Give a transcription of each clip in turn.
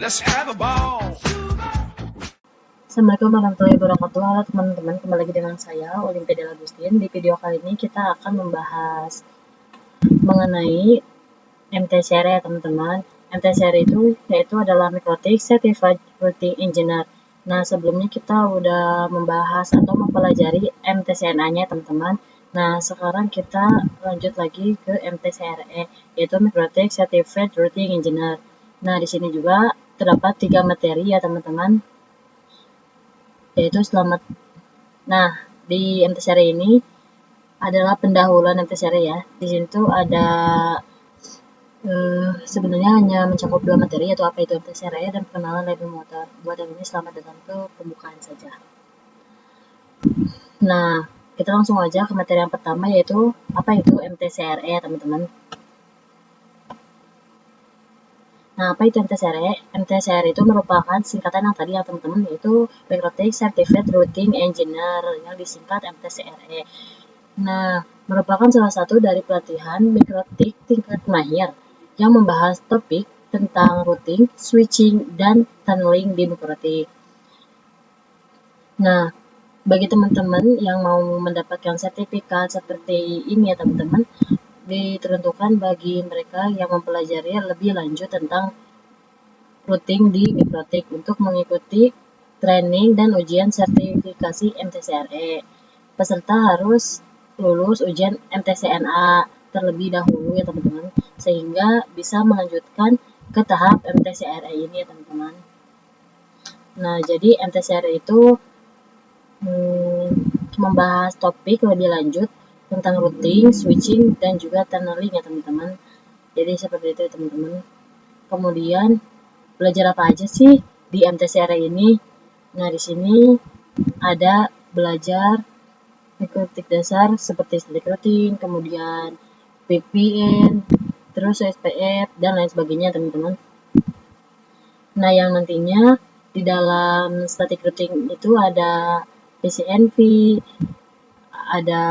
Let's have a ball. Assalamualaikum warahmatullahi wabarakatuh. Halo teman-teman, kembali lagi dengan saya Olimpiade Agustin. Di video kali ini kita akan membahas mengenai MTCR ya teman-teman. MTCR itu yaitu adalah Microtik Certified Routing Engineer. Nah, sebelumnya kita udah membahas atau mempelajari MTCNA-nya teman-teman. Nah, sekarang kita lanjut lagi ke MTCRE, yaitu Microtik Certified Routing Engineer. Nah, di sini juga terdapat 3 materi ya teman-teman, yaitu selamat. Nah, di MTCR ini adalah pendahuluan MTCR ya. Di sini tuh ada sebenarnya hanya mencakup 2 materi, yaitu apa itu MTCR dan pengenalan lab motor. Buat yang ini selamat datang ke pembukaan saja. Nah, kita langsung aja ke materi yang pertama, yaitu apa itu MTCR ya teman-teman. Nah, apa itu MTCR? MTCR itu merupakan singkatan yang tadi ya teman-teman, yaitu Microtik Certified Routing Engineer yang disingkat MTCRE. Nah, merupakan salah satu dari pelatihan Microtik tingkat mahir yang membahas topik tentang routing, switching, dan tunneling di Microtik. Nah, bagi teman-teman yang mau mendapatkan sertifikat seperti ini ya teman-teman, ditentukan bagi mereka yang mempelajari lebih lanjut tentang routing di Microtik untuk mengikuti training dan ujian sertifikasi MTCRE. Peserta harus lulus ujian MTCNA terlebih dahulu ya teman-teman, sehingga bisa melanjutkan ke tahap MTCRE ini ya teman-teman. Nah, jadi MTCRE itu membahas topik lebih lanjut tentang routing, switching, dan juga tunneling ya teman-teman. Jadi seperti itu teman-teman. Kemudian belajar apa aja sih di MTCR ini? Nah, di sini ada belajar Microtik dasar seperti static routing, kemudian VPN, terus SPF, dan lain sebagainya teman-teman. Nah, yang nantinya di dalam static routing itu ada PCNV, ada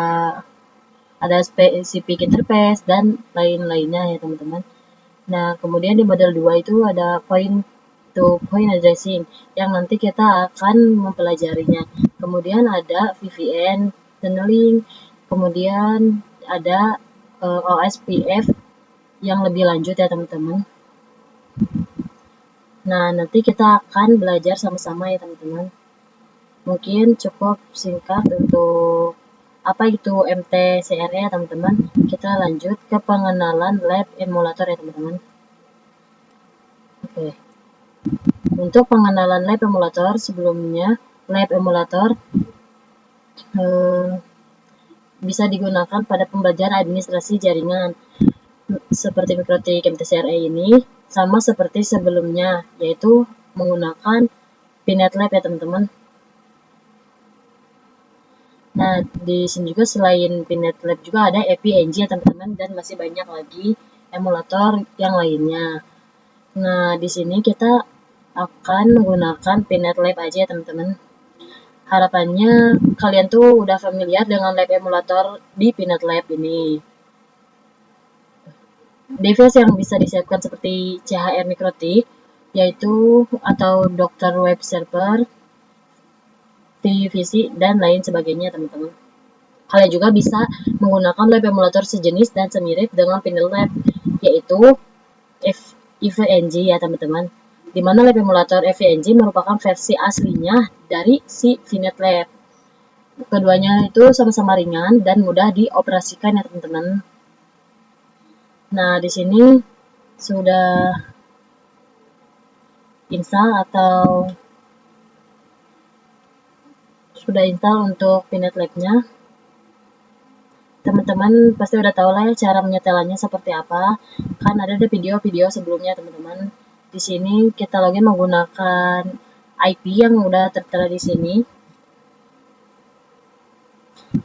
spesifik interface dan lain-lainnya ya teman-teman. Nah, kemudian di model 2 itu ada point to point addressing yang nanti kita akan mempelajarinya. Kemudian ada VPN, tunneling, kemudian ada OSPF yang lebih lanjut ya teman-teman. Nah, nanti kita akan belajar sama-sama ya teman-teman. Mungkin cukup singkat untuk apa itu MTCR ya teman-teman. Kita lanjut ke pengenalan lab emulator ya teman-teman. Oke. Untuk pengenalan lab emulator, sebelumnya lab emulator bisa digunakan pada pembelajaran administrasi jaringan seperti Microtik MTCRE ini, sama seperti sebelumnya, yaitu menggunakan Pinet Lab ya teman-teman. Nah, di sini juga selain Pinet Lab juga ada EPNG ya teman-teman, dan masih banyak lagi emulator yang lainnya. Nah, di sini kita akan menggunakan Pinet Lab aja ya teman-teman. Harapannya kalian tuh udah familiar dengan lab emulator di Pinet Lab ini. Device yang bisa disiapkan seperti CHR Microtik, yaitu atau Dr. Web Server, TVC, dan lain sebagainya teman-teman. Kalian juga bisa menggunakan lab emulator sejenis dan semirip dengan Pinet Lab, yaitu EVNG ya teman-teman. Di mana lab emulator EVNG merupakan versi aslinya dari si Pinet Lab. Keduanya itu sama-sama ringan dan mudah dioperasikan ya teman-teman. Nah, di sini sudah install untuk Pinet Lab-nya. Teman-teman pasti udah tahu lah ya cara menyetelannya seperti apa. Kan ada video-video sebelumnya teman-teman. Di sini kita login menggunakan IP yang udah tertera di sini,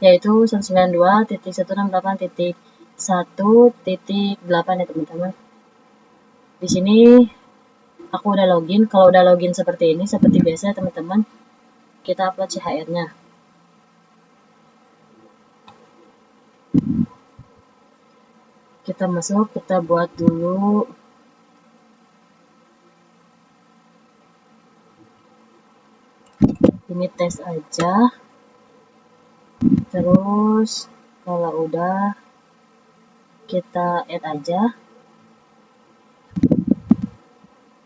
yaitu 192.168.1.8 ya teman-teman. Di sini aku udah login. Kalau udah login seperti ini, seperti biasa teman-teman, kita upload CHR-nya. Kita masuk, kita buat dulu unit tes aja. Terus kalau udah kita add aja.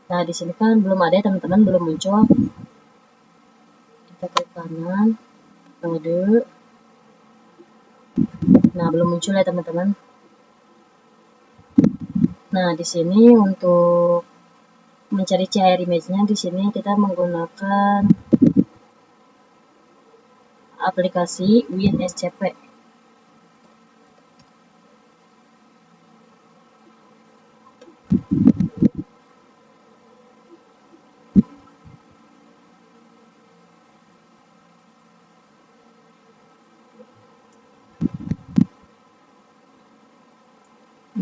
Nah, di sini kan belum ada ya teman-teman, belum muncul. Kita klik kanan, mode. Nah, belum muncul ya teman-teman. Nah, di sini untuk mencari CHR image-nya, di sini kita menggunakan aplikasi WinSCP.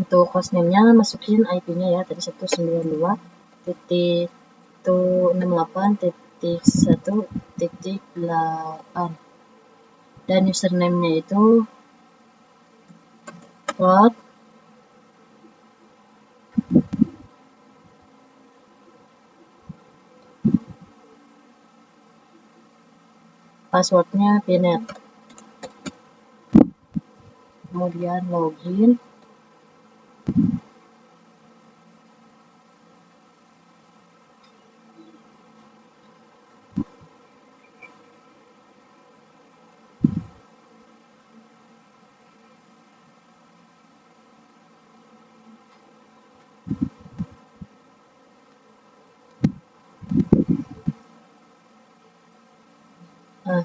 Untuk hostname-nya masukin IP-nya ya, tadi 192.168.1.8, dan username-nya itu Rod. Passwordnya pinet. Kemudian login. Nah,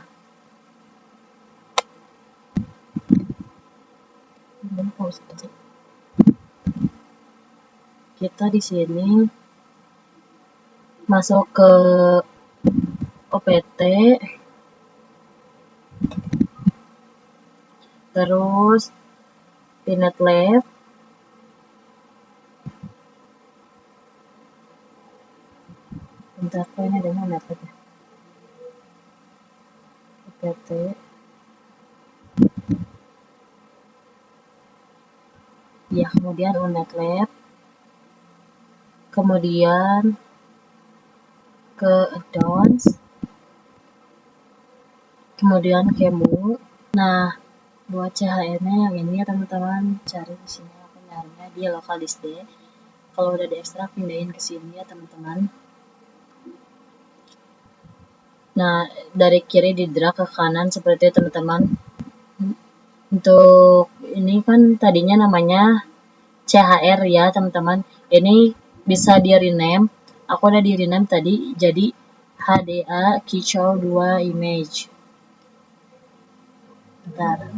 kita di sini masuk ke OPT, terus Pinet Lab, bentar kok ini ada mana ya, OPT, ya kemudian Unet Lab, kemudian ke Addons, kemudian Kemu. Nah, buat CHR-nya yang ini ya teman-teman, cari di sini aku nyarinya di local disk D. Kalau udah diekstrak pindahin ke sini ya teman-teman. Nah, dari kiri di drag ke kanan seperti itu teman-teman. Untuk ini kan tadinya namanya CHR ya teman-teman. Ini bisa di rename. Aku udah di rename tadi jadi HDA Kicau 2 image. Bentar.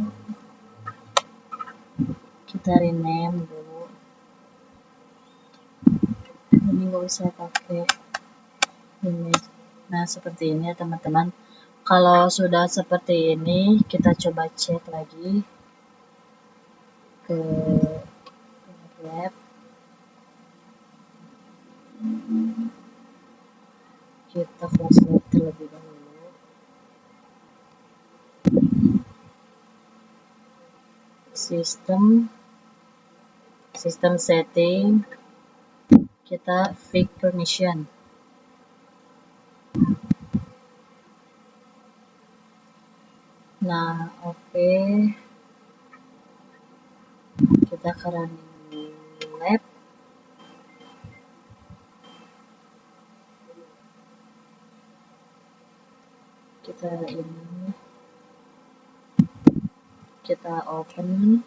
Kita rename dulu. Ini nggak usah pakai image. Nah, seperti ini ya teman-teman. Kalau sudah seperti ini, kita coba cek lagi ke web. Kita flashlight terlebih dahulu. Sistem setting, kita fake permission. Nah, oke. Kita ke running lab. Kita ini, kita open.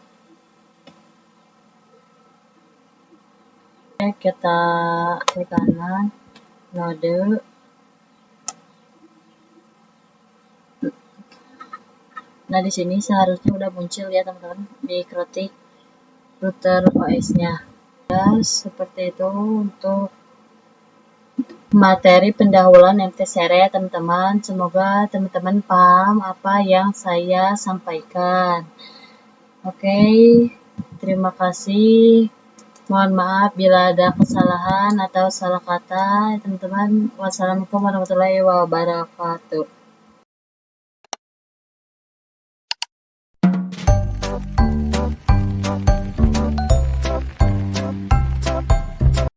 Kita klik kanan, node. Nah, di sini seharusnya udah muncul ya teman-teman di Krotik router OS-nya. Ya, seperti itu untuk materi pendahuluan MT-Series ya teman-teman. Semoga teman-teman paham apa yang saya sampaikan. Oke, terima kasih. Mohon maaf bila ada kesalahan atau salah kata teman-teman. Wassalamualaikum warahmatullahi wabarakatuh.